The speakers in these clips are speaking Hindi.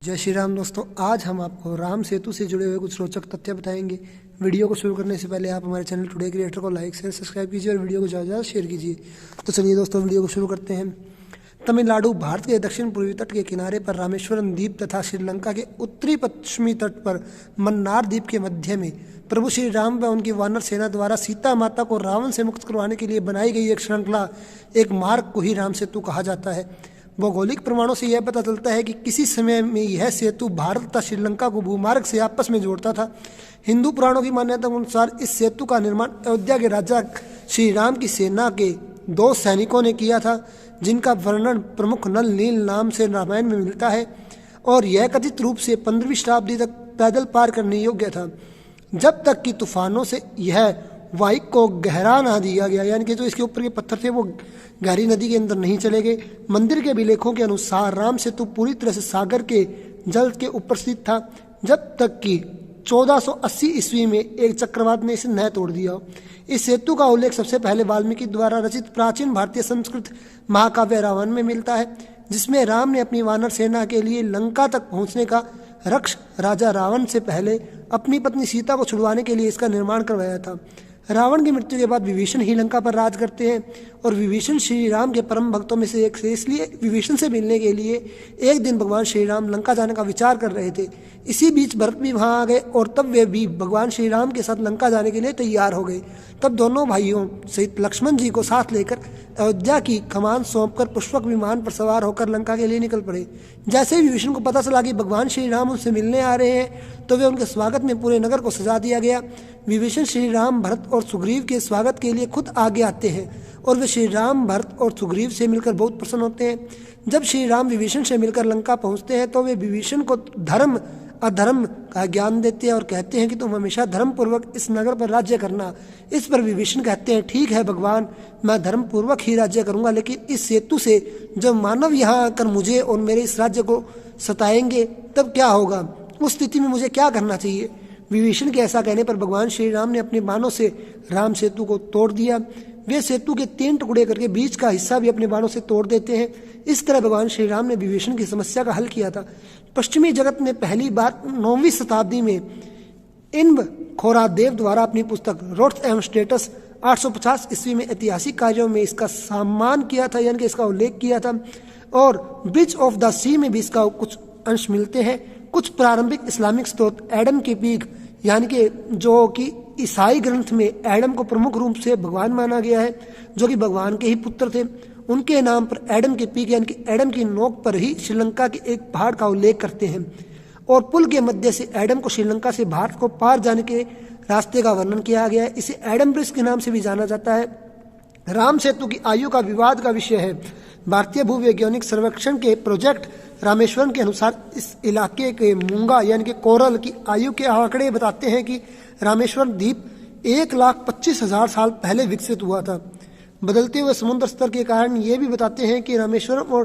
जय श्री राम दोस्तों। आज हम आपको राम सेतु से जुड़े हुए कुछ रोचक तथ्य बताएंगे। वीडियो को शुरू करने से पहले आप हमारे चैनल टुडे क्रिएटर को लाइक शेयर सब्सक्राइब कीजिए और वीडियो को ज़्यादा से ज़्यादा शेयर कीजिए। तो चलिए दोस्तों वीडियो को शुरू करते हैं। तमिलनाडु भारत के दक्षिण पूर्वी तट के किनारे पर रामेश्वरम द्वीप तथा श्रीलंका के उत्तरी पश्चिमी तट पर मन्नार द्वीप के मध्य में प्रभु श्री राम व उनकी वानर सेना द्वारा सीता माता को रावण से मुक्त करवाने के लिए बनाई गई एक श्रृंखला, एक मार्ग को ही राम सेतु कहा जाता है। भौगोलिक प्रमाणों से यह पता चलता है कि किसी समय में यह सेतु भारत तथा श्रीलंका को भूमार्ग से आपस में जोड़ता था। हिंदू पुराणों की मान्यता के अनुसार इस सेतु का निर्माण अयोध्या के राजा श्री राम की सेना के 2 सैनिकों ने किया था, जिनका वर्णन प्रमुख नल नील नाम से रामायण में मिलता है और यह कथित रूप से 15वीं शताब्दी तक पैदल पार करने योग्य था, जब तक कि तूफानों से यह वाइक को गहरा ना दिया गया, यानी कि जो इसके ऊपर के पत्थर थे वो गहरी नदी के अंदर नहीं चले गए। मंदिर के अभिलेखों के अनुसार राम सेतु पूरी तरह से सागर के जल के ऊपर स्थित था, जब तक कि 1480 ईस्वी में एक चक्रवात ने इसे न तोड़ दिया। इस सेतु का उल्लेख सबसे पहले वाल्मीकि द्वारा रचित प्राचीन भारतीय संस्कृत महाकाव्य रावण में मिलता है, जिसमें राम ने अपनी वानर सेना के लिए लंका तक पहुंचने का रक्ष राजा रावण से पहले अपनी पत्नी सीता को छुड़वाने के लिए इसका निर्माण करवाया था। रावण की मृत्यु के बाद विभीषण ही लंका पर राज करते हैं और विभीषण श्री राम के परम भक्तों में से एक थे। इसलिए विभीषण से मिलने के लिए एक दिन भगवान श्री राम लंका जाने का विचार कर रहे थे। इसी बीच भरत भी वहां आ गए और तब वे भी भगवान श्री राम के साथ लंका जाने के लिए तैयार हो गए। तब दोनों भाइयों सहित लक्ष्मण जी को साथ लेकर अयोध्या की कमान सौंपकर पुष्पक विमान पर सवार होकर लंका के लिए निकल पड़े। जैसे ही विभीषण को पता चला कि भगवान श्री राम उनसे मिलने आ रहे हैं, तो वे उनके स्वागत में पूरे नगर को सजा दिया गया। विभीषण श्री राम भरत और सुग्रीव के स्वागत के लिए खुद आगे आते हैं और वे श्री राम भरत और सुग्रीव से मिलकर बहुत प्रसन्न होते हैं। जब श्री राम विभीषण से मिलकर लंका पहुंचते हैं तो वे विभीषण को धर्म अधर्म का ज्ञान देते हैं और कहते हैं कि तुम हमेशा धर्म पूर्वक इस नगर पर राज्य करना। इस पर विभीषण कहते हैं, ठीक है भगवान, मैं धर्म पूर्वक ही राज्य करूंगा, लेकिन इस सेतु से जब मानव यहाँ आकर मुझे और मेरे इस राज्य को सताएंगे तब क्या होगा? उस स्थिति में मुझे क्या करना चाहिए? विभीषण के ऐसा कहने पर भगवान श्री राम ने अपने बाणों से राम सेतु को तोड़ दिया। वे सेतु के 3 टुकड़े करके बीच का हिस्सा भी अपने बाणों से तोड़ देते हैं। इस तरह भगवान श्री राम ने विभीषण की समस्या का हल किया था। पश्चिमी जगत ने पहली बार 9वीं शताब्दी में इन्ब खोरादेव द्वारा अपनी पुस्तक रोड्स एंड स्टेटस 850 ईस्वी में ऐतिहासिक कार्यों में इसका सम्मान किया था, यानी कि इसका उल्लेख किया था। और ब्रिज ऑफ द सी में भी इसका कुछ अंश मिलते हैं। कुछ प्रारंभिक इस्लामिक स्रोत एडम के पीक, यानी कि जो कि ईसाई ग्रंथ में एडम को प्रमुख रूप से भगवान माना गया है, जो कि भगवान के ही पुत्र थे, उनके नाम पर एडम के पीक यानी कि एडम की नोक पर ही श्रीलंका के एक पहाड़ का उल्लेख करते हैं। और पुल के मध्य से एडम को श्रीलंका से भारत को पार जाने के रास्ते का वर्णन किया गया है। इसे एडम ब्रिज के नाम से भी जाना जाता है। राम सेतु की आयु का विवाद का विषय है। भारतीय भूवैज्ञानिक सर्वेक्षण के प्रोजेक्ट रामेश्वरम के अनुसार इस इलाके के मूंगा यानी कि कोरल की आयु के आंकड़े बताते हैं कि रामेश्वरम द्वीप 1,25,000 साल पहले विकसित हुआ था। बदलते हुए समुद्र स्तर के कारण ये भी बताते हैं कि रामेश्वरम और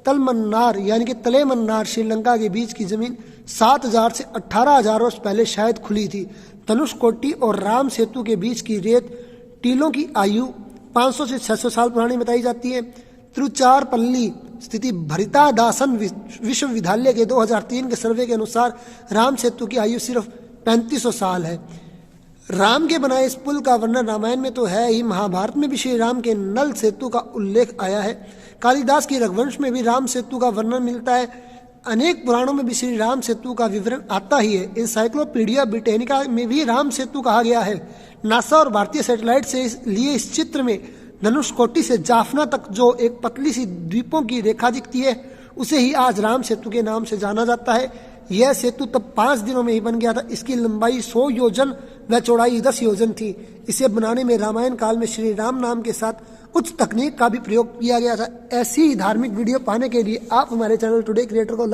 तलमन्नार यानी कि तले मन्नार श्रीलंका के बीच की जमीन 7,000 से 18,000 वर्ष पहले शायद खुली थी। धनुषकोटी और राम सेतु के बीच की रेत टीलों की आयु 500 से 600 साल पुरानी बताई जाती है। तिरुचारपल्ली स्थिति भरितादासन विश्वविद्यालय के 2003 के सर्वे के अनुसार राम सेतु की आयु सिर्फ 3500 साल है। राम के बनाए इस पुल का वर्णन रामायण में तो है ही, महाभारत में भी श्री राम के नल सेतु का उल्लेख आया है। कालिदास की रघुवंश में भी राम सेतु का वर्णन मिलता है। अनेक पुराणों में भी श्री राम सेतु का विवरण आता ही है। इंसाइक्लोपीडिया ब्रिटेनिका में भी राम सेतु कहा गया है। नासा और भारतीय सैटेलाइट से लिए इस चित्र में धनुषकोटी से जाफना तक जो एक पतली सी द्वीपों की रेखा दिखती है, उसे ही आज राम सेतु के नाम से जाना जाता है। यह सेतु तब 5 दिनों में ही बन गया था। इसकी लंबाई 100 योजन व चौड़ाई 10 योजन थी। इसे बनाने में रामायण काल में श्री राम नाम के साथ उच्च तकनीक का भी प्रयोग किया गया था। ऐसी ही धार्मिक वीडियो पाने के लिए आप हमारे चैनल टुडे क्रिएटर को